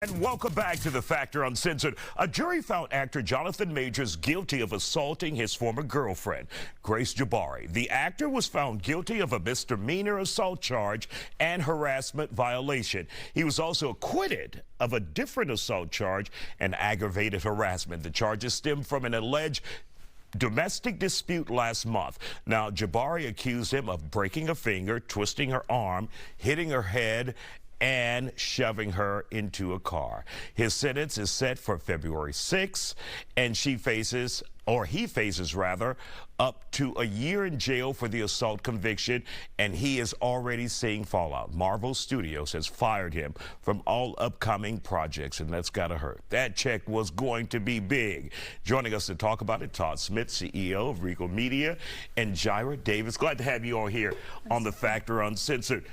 And welcome back to The Factor Uncensored. A jury found actor Jonathan Majors guilty of assaulting his former girlfriend, Grace Jabari. The actor was found guilty of a misdemeanor assault charge and harassment violation. He was also acquitted of a different assault charge and aggravated harassment. The charges stem from an alleged domestic dispute last month. Now, Jabari accused him of breaking a finger, twisting her arm, hitting her head, and shoving her into a car. His sentence is set for February 6th, and he faces up to a year in jail for the assault conviction, and he is already seeing fallout. Marvel Studios has fired him from all upcoming projects, and that's gotta hurt. That check was going to be big. Joining us to talk about it, Todd Smith, CEO of Regal Media, and Jaira Davis. Glad to have you all here on The Factor Uncensored.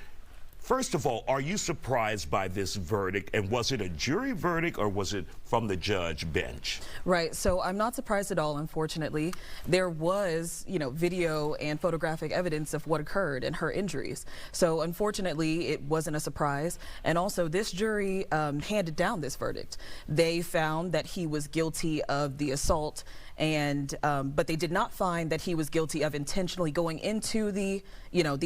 First of all, are you surprised by this verdict, and was it a jury verdict or was it from the judge bench? Right, so I'm not surprised at all, unfortunately. There was, video and photographic evidence of what occurred and her injuries. So unfortunately, it wasn't a surprise. And also, this jury handed down this verdict. They found that he was guilty of the assault, and but they did not find that he was guilty of intentionally going into the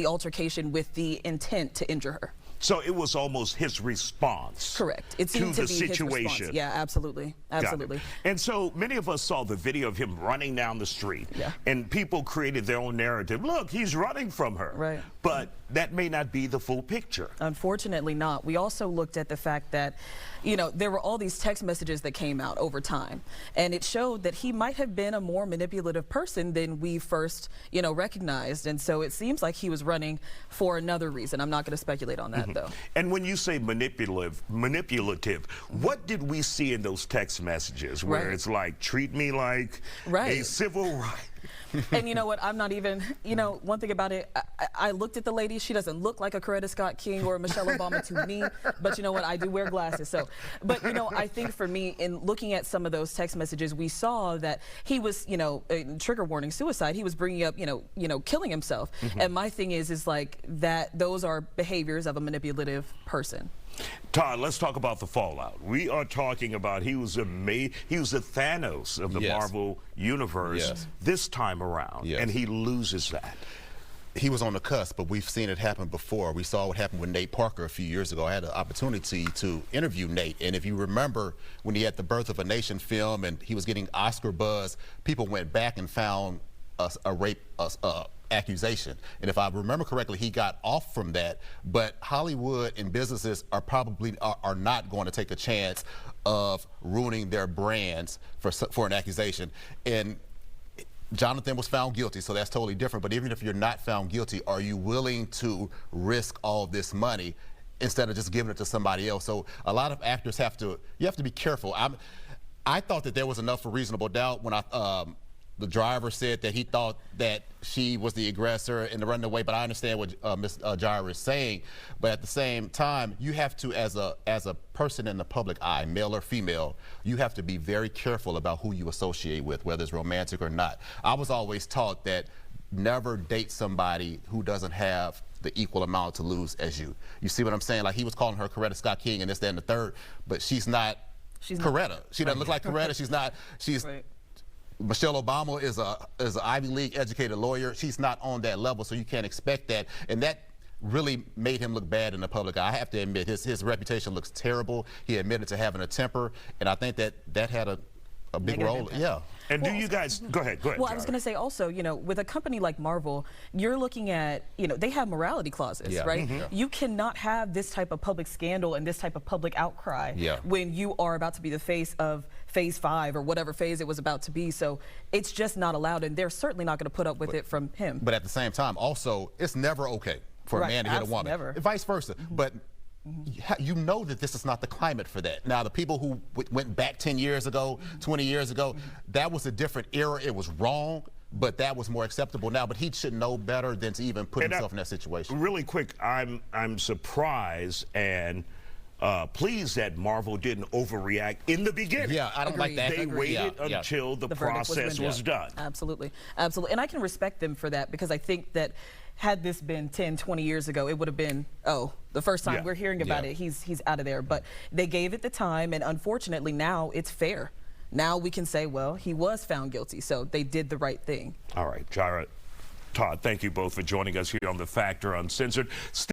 altercation with the intent to injure her. So it was almost his response. Correct. It seemed to be the situation. His response. Yeah, absolutely. Absolutely. And so many of us saw the video of him running down the street. Yeah. And people created their own narrative. Look, he's running from her. Right. But that may not be the full picture. Unfortunately not. We also looked at the fact that, there were all these text messages that came out over time. And it showed that he might have been a more manipulative person than we first, recognized. And so it seems like he was running for another reason. I'm not going to speculate on that, though. And when you say manipulative, what did we see in those text messages where it's like, treat me like a civil right? And you know what, I'm not even, one thing about it, I looked at the lady. She doesn't look like a Coretta Scott King or a Michelle Obama to me, but you know what, I do wear glasses. So, but I think for me, in looking at some of those text messages, we saw that he was, trigger warning, suicide. He was bringing up, killing himself. And my thing is like that those are behaviors of a manipulative person. Todd, let's talk about the fallout. We are talking about he was the Thanos of the Marvel universe this time around, and he loses that. He was on the cusp, but we've seen it happen before. We saw what happened with Nate Parker a few years ago. I had an opportunity to interview Nate, and if you remember when he had the Birth of a Nation film and he was getting Oscar buzz, people went back and found a rape accusation. And if I remember correctly, he got off from that, but Hollywood and businesses are probably are not going to take a chance of ruining their brands for an accusation. And Jonathan was found guilty, so that's totally different. But even if you're not found guilty, are you willing to risk all this money instead of just giving it to somebody else? So a lot of actors have to be careful. I thought that there was enough for reasonable doubt when the driver said that he thought that she was the aggressor and running away, but I understand what Ms. Jaira is saying. But at the same time, you have to, as a person in the public eye, male or female, you have to be very careful about who you associate with, whether it's romantic or not. I was always taught that never date somebody who doesn't have the equal amount to lose as you. You see what I'm saying? Like, he was calling her Coretta Scott King and this, that, and the third, but she's not Coretta. She doesn't look like Coretta. She's Michelle Obama is an Ivy League educated lawyer. She's not on that level, so you can't expect that. And that really made him look bad in the public eye. I have to admit, his reputation looks terrible. He admitted to having a temper, and I think that had a big role. Yeah. And do you guys, go ahead. Well, I was going to say also, with a company like Marvel, you're looking at, they have morality clauses, right? You cannot have this type of public scandal and this type of public outcry when you are about to be the face of Phase 5 or whatever phase it was about to be. So it's just not allowed, and they're certainly not going to put up with it from him. But at the same time, also, it's never okay for a man to hit a woman. Never. Vice versa. But you know that this is not the climate for that. Now, the people who went back 10 years ago, 20 years ago, that was a different era. It was wrong, but that was more acceptable now. But he should know better than to even put himself in that situation. Really quick, I'm surprised and pleased that Marvel didn't overreact in the beginning. Yeah, I don't like that. They waited until the process was done. Absolutely. Absolutely. And I can respect them for that, because I think that had this been 10, 20 years ago, it would have been, oh, the first time we're hearing about it, he's out of there. But they gave it the time, and unfortunately now it's fair. Now we can say, well, he was found guilty, so they did the right thing. All right, Jaira, Todd, thank you both for joining us here on The Factor Uncensored.